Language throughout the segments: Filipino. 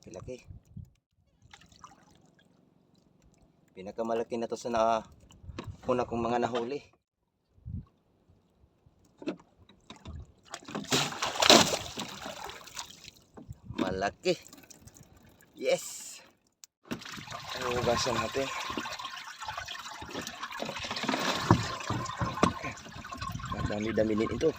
Laki-laki. Pinakamalaki na to sa una kong mga nahuli. Malaki. Yes. Ay, hugasan natin. Dami-dami din ito.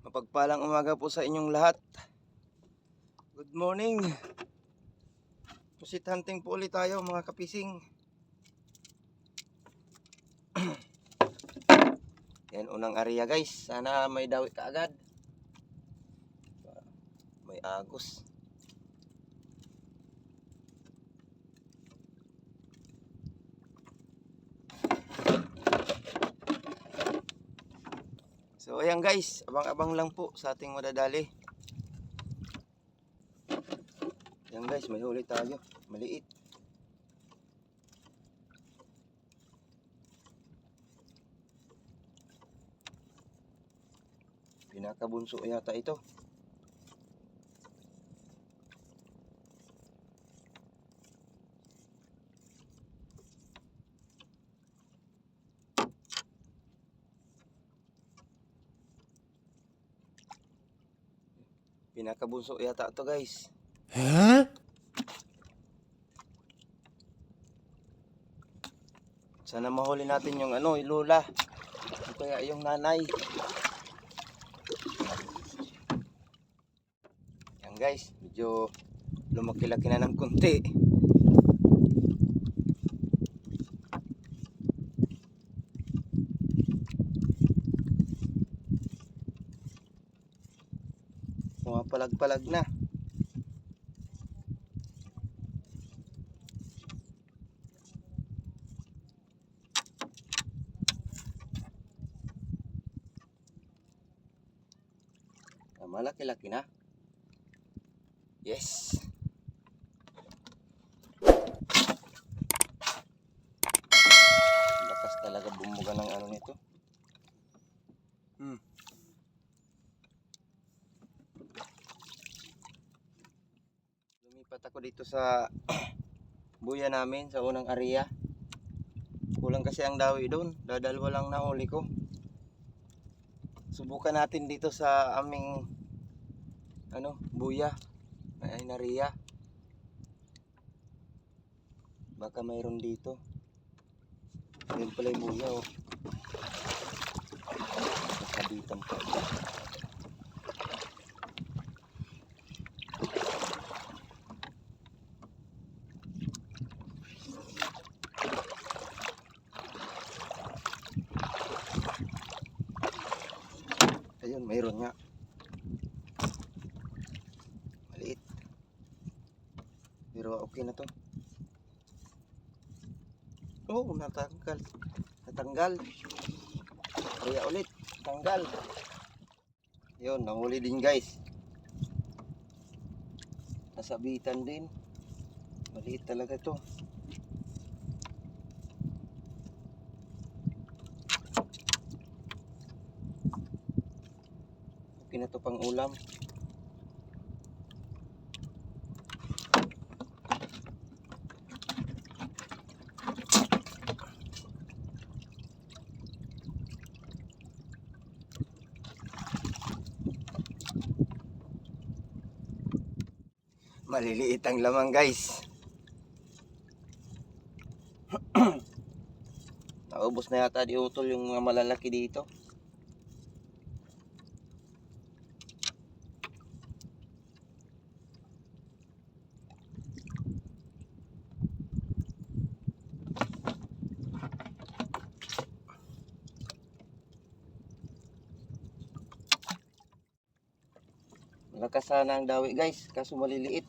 Mapagpalang umaga po sa inyong lahat. Good morning. Pusit hunting po ulit tayo mga kapising. Yan unang area guys. Sana may dawi kaagad. May agos. So ayan guys, abang-abang lang po sa ating madadali. Ayan guys, may huli tayo. Maliit. Pinakabunso yata ito. Pinakabunso yata ito guys. Huh? Sana mahuli natin yung yung lola. O kaya yung nanay. Yan guys, medyo lumaki-laki na ng kunti. Pumapalag-palag na. Malaki-laki na. Yes. Lakas talaga bumuga ng nito. Lumipat ako dito sa buya namin sa unang area. Kulang kasi ang dawi doon. Dadalwa lang nahuli ko. Subukan natin dito sa aming buya. Ay nariya. Baka mayroon dito. Ayun pala yung buya oh. Nakabitan pa. Ayun, mayroon nga. Maliit. Pero okay na to. Oh, natanggal. Natanggal. Kaya ulit. Tanggal. Yun, nahuli din guys. Nasabitan din. Maliit talaga to. Okay na to pang ulam. Maliliit ang lamang guys. Naubos na yata di utol yung mga malalaki dito. Malakas sana ang dawi guys, kaso maliliit.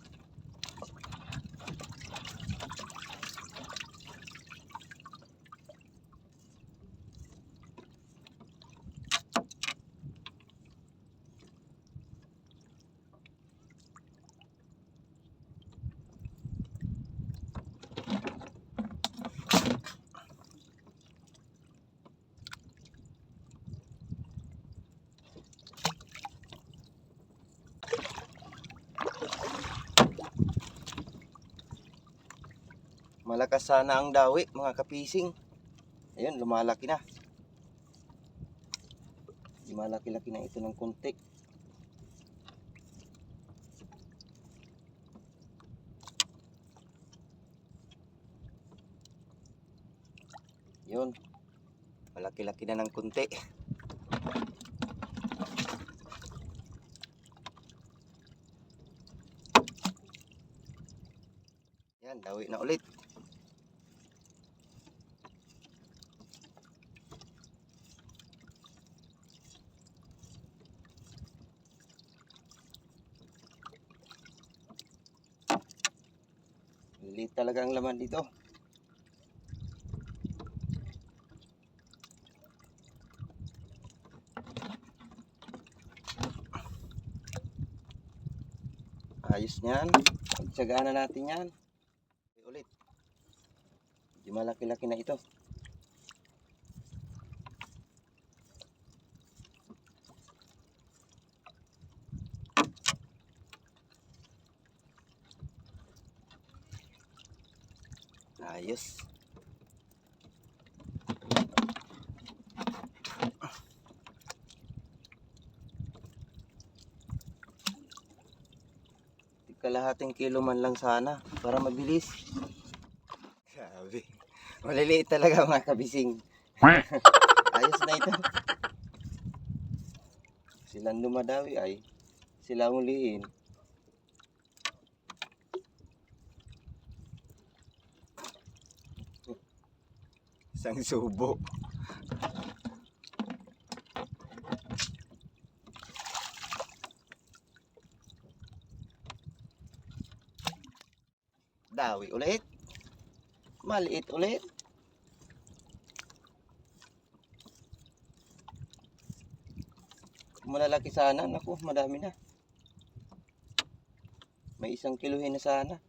Malakas sana ang dawi mga kapising. Ayun, lumalaki na. Lumalaki-laki na ito ng konti. Yun. Malaki-laki na ng konti. Yan, dawi na ulit. Lilit talaga ang laman dito. Ayos niyan. Pagtsagaan na natin yan. Ulit. Medyo malaki-laki na ito. Ayos. Kalahating kilo man lang sana para mabilis. Grabe. Maliliit talaga mga kabising. Ayos na ito. Silang dumadawi ay sila huliin. Isang subo. Dawi ulit. Maliit ulit. Kung malalaki sana, naku, madami na. May 1 kiluhin na sana.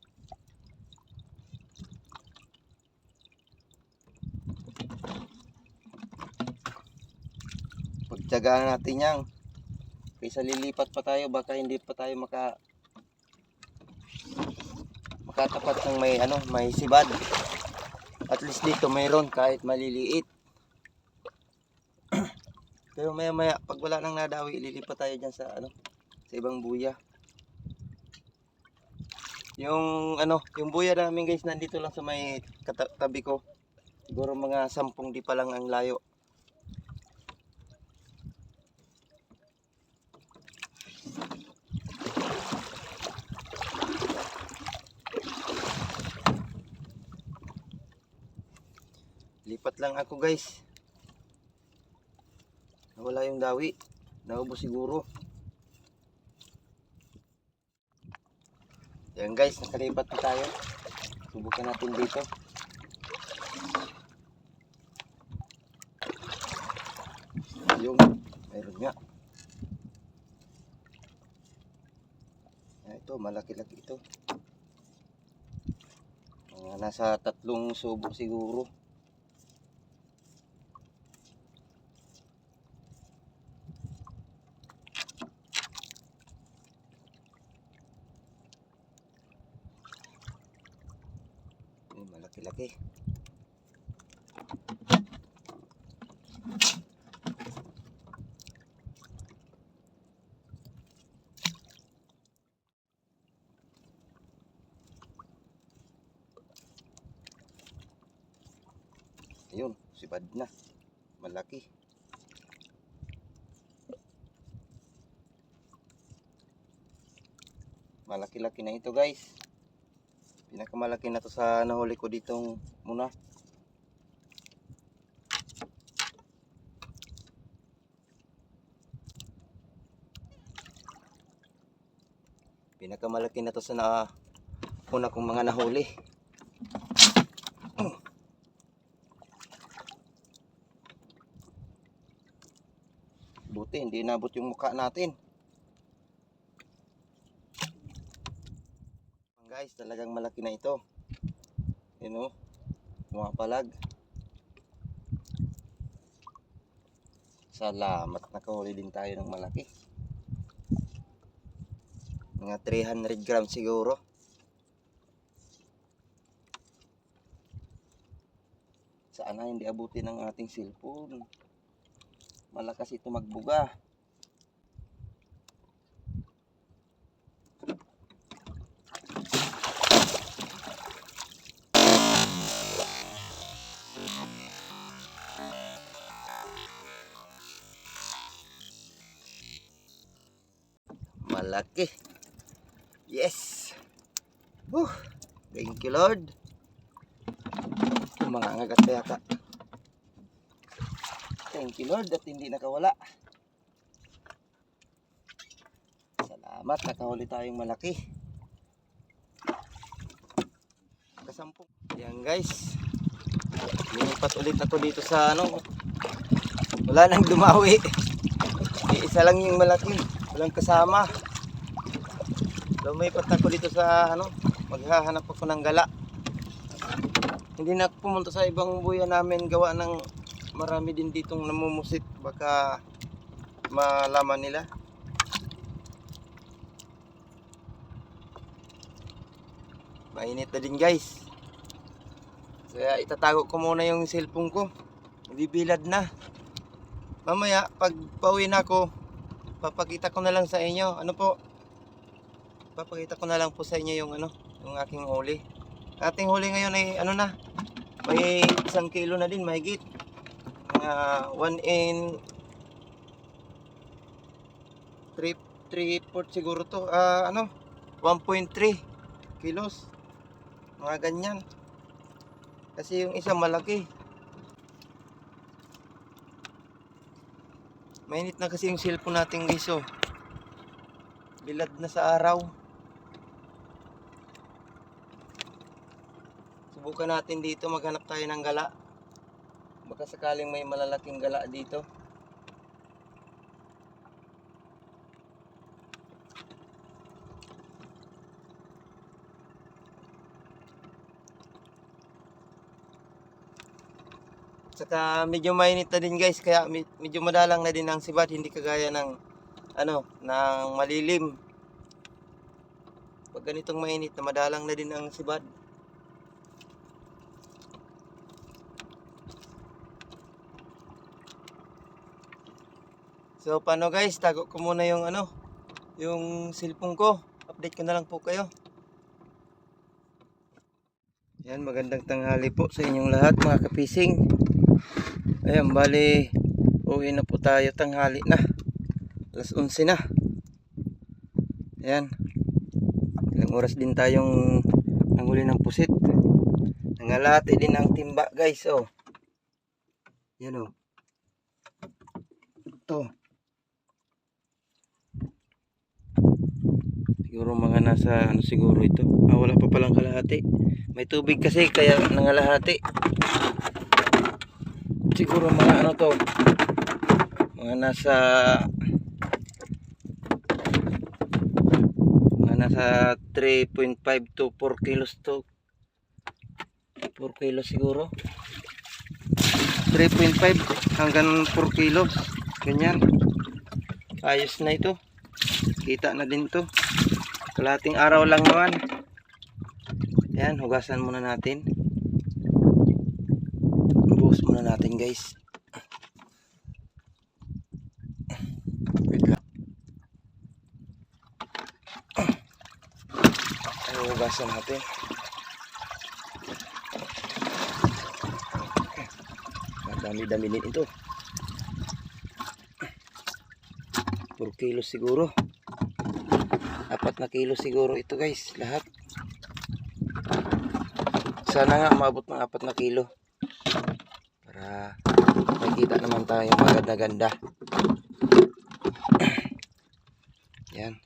Pagtyagaan natin yan. Kaysa lilipat pa tayo, baka hindi pa tayo makatapat ng may sibad. At least dito mayroon kahit maliliit. Pero maya pag wala nang nadawi, lilipat tayo dyan sa sa ibang buya. Yung buya namin guys, nandito lang sa may tabi ko. Siguro mga 10 di pa lang ang layo. Lipat lang ako guys. Nawala yung dawi. Naubos siguro. Yan guys, nakalipat na tayo. Subukan natin dito. Yung mayroon nga. Ito, malaki-laki ito. Nasa 3 subo siguro. Malaki-laki. Ayun, sibad na. Malaki. Malaki-laki na ito guys. Pinakamalaki na to sa nahuli ko ditong muna. Pinakamalaki na to sa una kong mga nahuli. Buti hindi inabot yung mukha natin. Guys, talagang malaki na ito. Yun o, mga palag. Salamat, nakahuli din tayo ng malaki. Mga 300 grams siguro. Sana hindi abutin ng ating cellphone. Malakas ito magbuga. Malaki. Yes. Thank you Lord. Mga ngagat pa yata. Thank you Lord at hindi nakawala. Salamat, nakahuli tayong malaki. Kasampung. Yan guys. Lilipat ulit ako dito sa wala nang dumawi. Isa lang yung malaki. Walang kasama. Lumipat ako dito sa maghahanap ako ng gala. Hindi na ako pumunta sa ibang buya namin gawa ng marami din ditong namumusit. Baka malaman nila. Mainit na din guys. Kaya itatago ko muna yung cellphone ko. Bibilad na. Mamaya pag pauwi na ako, papakita ko na lang sa inyo. Papakita ko na lang po sa inyo yung yung aking huli. Ating huli ngayon ay may 1 kilo na din, mahigit. 1 and 3/4 siguro to. 1.3 kilos. Mga ganyan. Kasi yung isa malaki. Mainit na kasi yung cellphone natin guys. Bilad na sa araw. Subukan natin dito, maghanap tayo ng gala. Baka sakaling may malalaking gala dito. Saka medyo mainit na din guys, kaya medyo madalang na din ang sibad, hindi kagaya ng ng malilim. Pag ganitong mainit na madalang na din ang sibad. So paano guys, tago ko muna yung yung cellphone ko. Update ko na lang po kayo. Yan, magandang tanghali po sa inyong lahat mga kapising. Ayan, bali uwi na po tayo, tanghali na. Alas 11 na. Ayan. Ilang oras din tayong nanghuli ng pusit. Nangalati din ang timba guys. Yan Ito. Siguro mga nasa siguro ito. Wala pa palang kalahati. May tubig kasi kaya nangalahati. Siguro mga mga nasa 3.5 to 4 kilos to. 4 kilos siguro. 3.5 hanggang 4 kilos. Ganyan. Ayos na ito. Kita na din to. Kalating araw lang naman. Yan, hugasan muna natin. Buhos muna natin guys. Wait lang. Hugasan natin. Dami-dami din ito. 4 kilos siguro. 4 na kilo siguro ito guys, lahat. Sana nga maabot ng 4 na kilo. Para makita naman tayo maganda-ganda. Yan.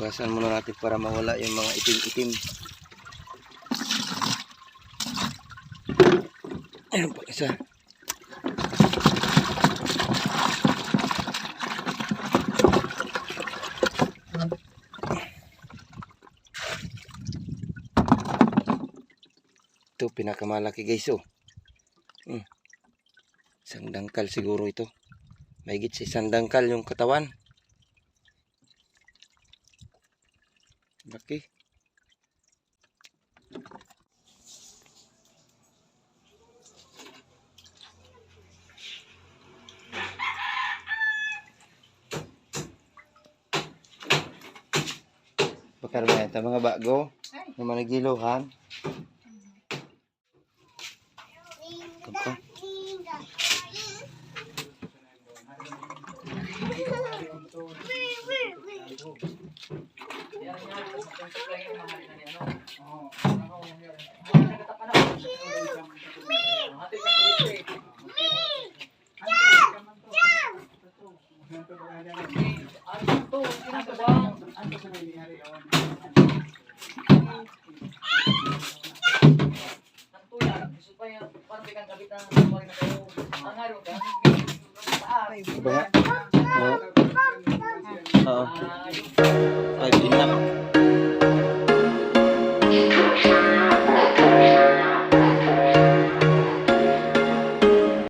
Bawasan muna natin para mawala yung mga itim-itim. Ayun pa isa. Ito pinakamalaki guys. Isang dangkal siguro ito. Mahigit sa isang dangkal yung katawan. Laki. Bakar na ito mga bago na managiluhan. Ito. Ba? Oo. 5 enough.